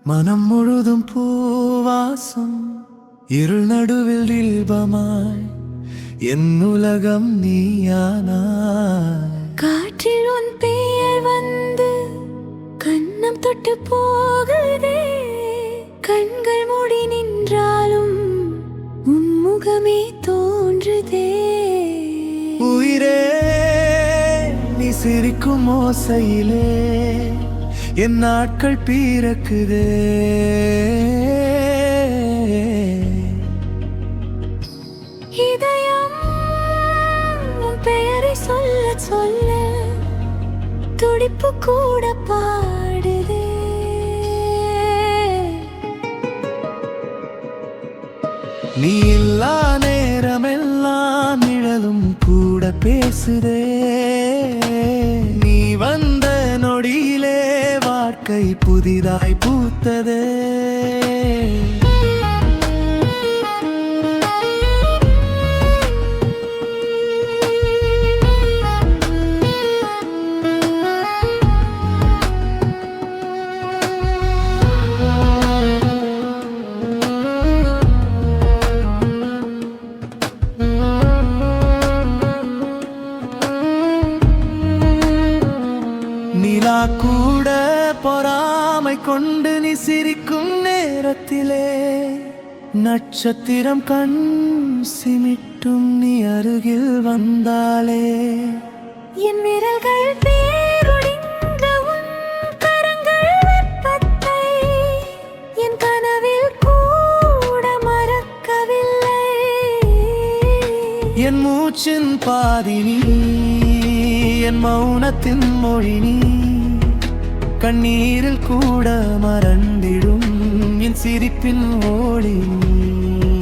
மனம் முழுதும் பூவாசம், இருள் நடுவில் தீபமாய் என் உலகம் நீயானாய். காற்றில் உன் பெயர் வந்து கண்ணம் தொட்டு போகுதே, கண்கள் மூடி நின்றாலும் உன் முகமே தோன்றுதே. உயிரே நீ சிரிக்கும் ஓசையிலே என் நாட்கள் பிறக்குதே. இதயம் உன் பெயரை சொல்ல சொல்ல துடிப்பு கூட பாடுதே. நீ இல்லா நேரமெல்லாம் நிழலும் கூட பேசுதே. நீ வந்த நொடியிலே வாழ்க்கை புதிதாய் பூத்ததே. நிலா கூட பொறாமை கொண்டு நீ சிரிக்கும் நேரத்திலே நட்சத்திரம் கண் சிமிட்டும் நீ அருகில் வந்தாலே. என் விரல்கள் பேரொடிந்த உன் கரங்கள் வெப்பத்தை என் கனவில் கூட மறக்கவில்லை. என் மூச்சின் பாதி நீ, என் மௌனத்தின் மொழி நீ, கண்ணீரில் கூட மறந்திடும் என் சிரிப்பின் ஒளி நீ.